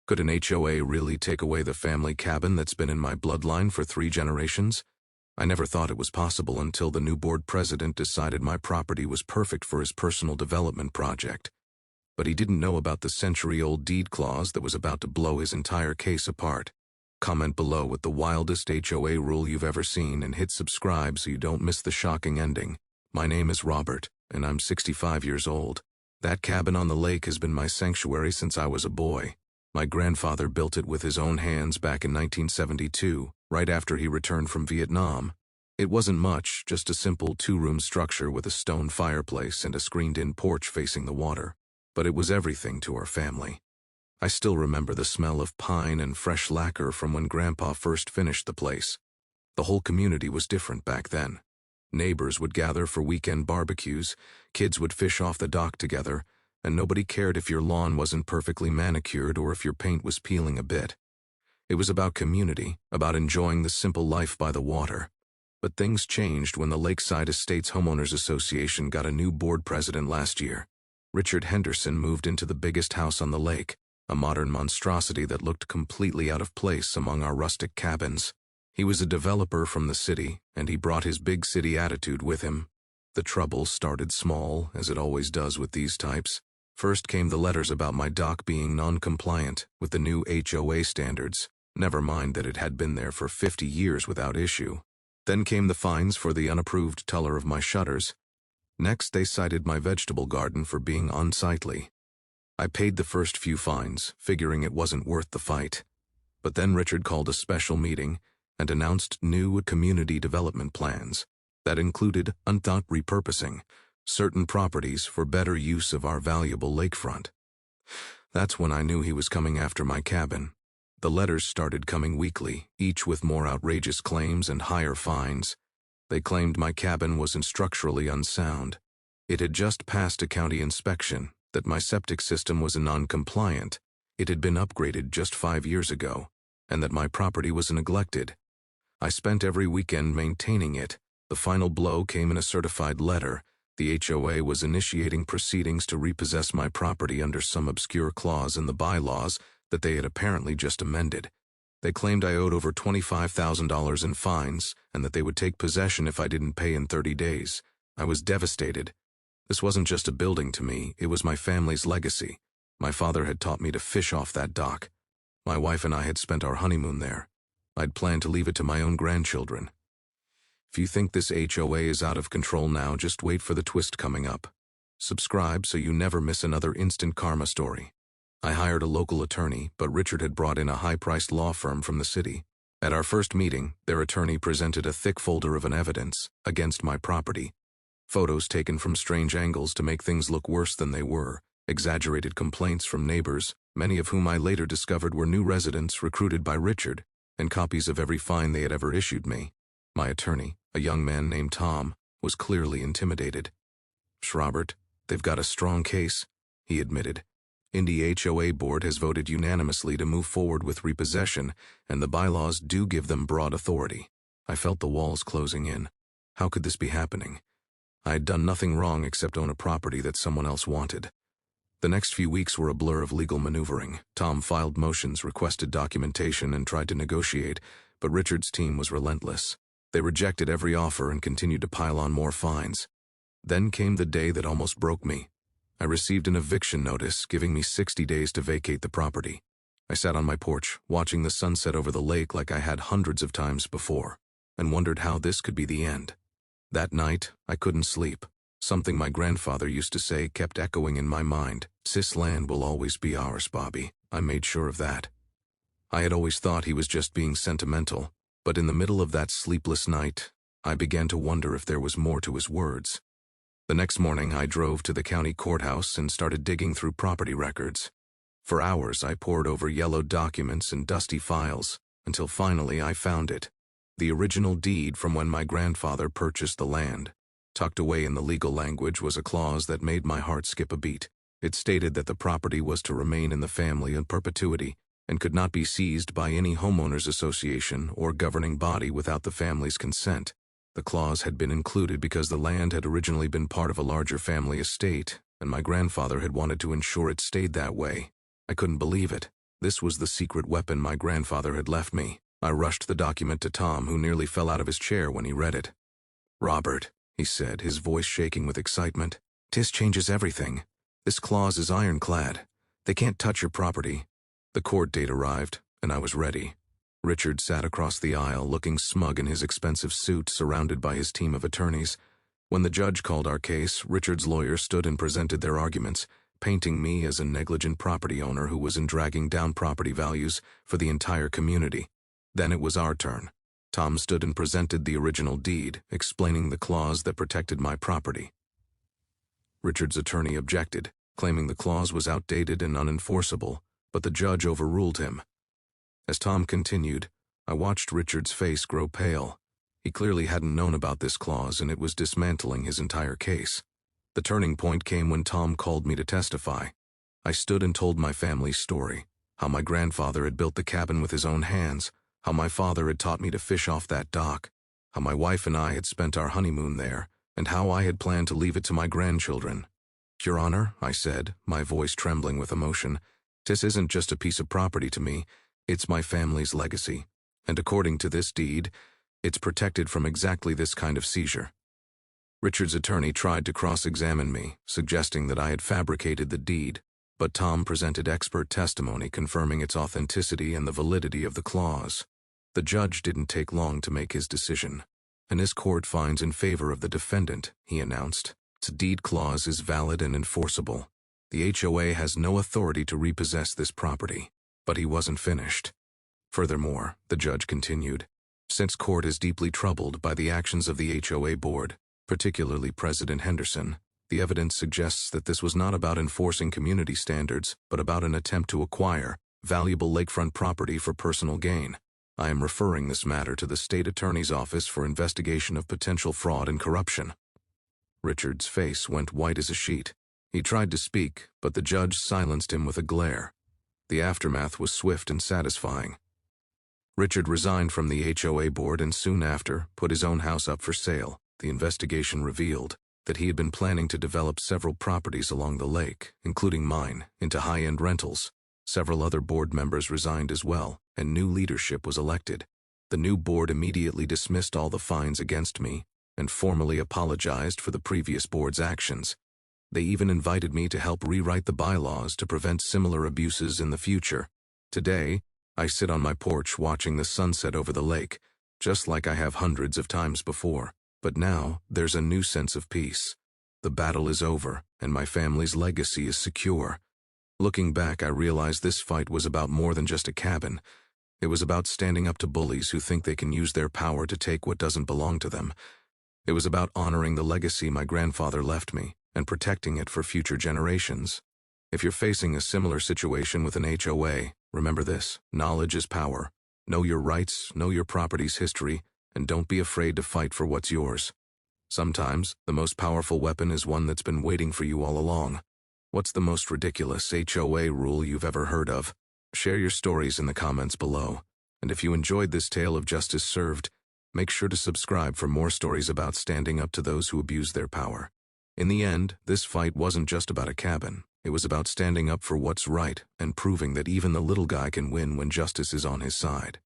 Could an HOA really take away the family cabin that's been in my bloodline for 3 generations? I never thought it was possible until the new board president decided my property was perfect for his personal development project. But he didn't know about the century-old deed clause that was about to blow his entire case apart. Comment below with the wildest HOA rule you've ever seen and hit subscribe so you don't miss the shocking ending. My name is Robert, and I'm 65 years old. That cabin on the lake has been my sanctuary since I was a boy. My grandfather built it with his own hands back in 1972, right after he returned from Vietnam. It wasn't much, just a simple 2-room structure with a stone fireplace and a screened-in porch facing the water. But it was everything to our family. I still remember the smell of pine and fresh lacquer from when Grandpa first finished the place. The whole community was different back then. Neighbors would gather for weekend barbecues, kids would fish off the dock together, and nobody cared if your lawn wasn't perfectly manicured or if your paint was peeling a bit. It was about community, about enjoying the simple life by the water. But things changed when the Lakeside Estates Homeowners Association got a new board president last year. Richard Henderson moved into the biggest house on the lake, a modern monstrosity that looked completely out of place among our rustic cabins. He was a developer from the city, and he brought his big city attitude with him. The trouble started small, as it always does with these types. First came the letters about my dock being non-compliant with the new HOA standards, never mind that it had been there for 50 years without issue. Then came the fines for the unapproved color of my shutters. Next, they cited my vegetable garden for being unsightly. I paid the first few fines, figuring it wasn't worth the fight. But then Richard called a special meeting and announced new community development plans that included unthought repurposing certain properties for better use of our valuable lakefront. That's when I knew he was coming after my cabin. The letters started coming weekly, each with more outrageous claims and higher fines. They claimed my cabin wasn't structurally unsound. It had just passed a county inspection, that my septic system was non-compliant, it had been upgraded just 5 years ago, and that my property was neglected. I spent every weekend maintaining it. The final blow came in a certified letter. The HOA was initiating proceedings to repossess my property under some obscure clause in the bylaws that they had apparently just amended. They claimed I owed over $25,000 in fines and that they would take possession if I didn't pay in 30 days. I was devastated. This wasn't just a building to me, it was my family's legacy. My father had taught me to fish off that dock. My wife and I had spent our honeymoon there. I'd planned to leave it to my own grandchildren. If you think this HOA is out of control now, just wait for the twist coming up. Subscribe so you never miss another instant karma story. I hired a local attorney, but Richard had brought in a high-priced law firm from the city. At our first meeting, their attorney presented a thick folder of an evidence against my property. Photos taken from strange angles to make things look worse than they were, exaggerated complaints from neighbors, many of whom I later discovered were new residents recruited by Richard, and copies of every fine they had ever issued me. My attorney, a young man named Tom, was clearly intimidated. "Robert, they've got a strong case," he admitted. "The HOA board has voted unanimously to move forward with repossession, and the bylaws do give them broad authority." I felt the walls closing in. How could this be happening? I had done nothing wrong except own a property that someone else wanted. The next few weeks were a blur of legal maneuvering. Tom filed motions, requested documentation, and tried to negotiate, but Richard's team was relentless. They rejected every offer and continued to pile on more fines. Then came the day that almost broke me. I received an eviction notice giving me 60 days to vacate the property. I sat on my porch, watching the sunset over the lake like I had hundreds of times before, and wondered how this could be the end. That night, I couldn't sleep. Something my grandfather used to say kept echoing in my mind. "Sis land will always be ours, Bobby." I made sure of that. I had always thought he was just being sentimental, but in the middle of that sleepless night, I began to wonder if there was more to his words. The next morning, I drove to the county courthouse and started digging through property records. For hours, I pored over yellowed documents and dusty files, until finally I found it. The original deed from when my grandfather purchased the land. Tucked away in the legal language was a clause that made my heart skip a beat. It stated that the property was to remain in the family in perpetuity and could not be seized by any homeowners association or governing body without the family's consent. The clause had been included because the land had originally been part of a larger family estate, and my grandfather had wanted to ensure it stayed that way. I couldn't believe it. This was the secret weapon my grandfather had left me. I rushed the document to Tom, who nearly fell out of his chair when he read it. "Robert," he said, his voice shaking with excitement, "this changes everything. This clause is ironclad. They can't touch your property." The court date arrived, and I was ready. Richard sat across the aisle, looking smug in his expensive suit, surrounded by his team of attorneys. When the judge called our case, Richard's lawyers stood and presented their arguments, painting me as a negligent property owner who was dragging down property values for the entire community. Then it was our turn. Tom stood and presented the original deed, explaining the clause that protected my property. Richard's attorney objected, claiming the clause was outdated and unenforceable, but the judge overruled him. As Tom continued, I watched Richard's face grow pale. He clearly hadn't known about this clause, and it was dismantling his entire case. The turning point came when Tom called me to testify. I stood and told my family's story, how my grandfather had built the cabin with his own hands, how my father had taught me to fish off that dock, how my wife and I had spent our honeymoon there, and how I had planned to leave it to my grandchildren. "Your Honor," I said, my voice trembling with emotion, "this isn't just a piece of property to me, it's my family's legacy, and according to this deed, it's protected from exactly this kind of seizure." Richard's attorney tried to cross-examine me, suggesting that I had fabricated the deed, but Tom presented expert testimony confirming its authenticity and the validity of the clause. The judge didn't take long to make his decision. "And this court finds in favor of the defendant," he announced. "Its deed clause is valid and enforceable. The HOA has no authority to repossess this property." But he wasn't finished. Furthermore, the judge continued, "Since court is deeply troubled by the actions of the HOA board, particularly President Henderson, the evidence suggests that this was not about enforcing community standards, but about an attempt to acquire valuable lakefront property for personal gain. I am referring this matter to the state attorney's office for investigation of potential fraud and corruption." Richard's face went white as a sheet. He tried to speak, but the judge silenced him with a glare. The aftermath was swift and satisfying. Richard resigned from the HOA board and soon after put his own house up for sale. The investigation revealed that he had been planning to develop several properties along the lake, including mine, into high-end rentals. Several other board members resigned as well, and new leadership was elected. The new board immediately dismissed all the fines against me and formally apologized for the previous board's actions. They even invited me to help rewrite the bylaws to prevent similar abuses in the future. Today, I sit on my porch watching the sunset over the lake, just like I have hundreds of times before. But now, there's a new sense of peace. The battle is over, and my family's legacy is secure. Looking back, I realized this fight was about more than just a cabin. It was about standing up to bullies who think they can use their power to take what doesn't belong to them. It was about honoring the legacy my grandfather left me and protecting it for future generations. If you're facing a similar situation with an HOA, remember this: knowledge is power. Know your rights, know your property's history, and don't be afraid to fight for what's yours. Sometimes, the most powerful weapon is one that's been waiting for you all along. What's the most ridiculous HOA rule you've ever heard of? Share your stories in the comments below. And if you enjoyed this tale of justice served, make sure to subscribe for more stories about standing up to those who abuse their power. In the end, this fight wasn't just about a cabin. It was about standing up for what's right and proving that even the little guy can win when justice is on his side.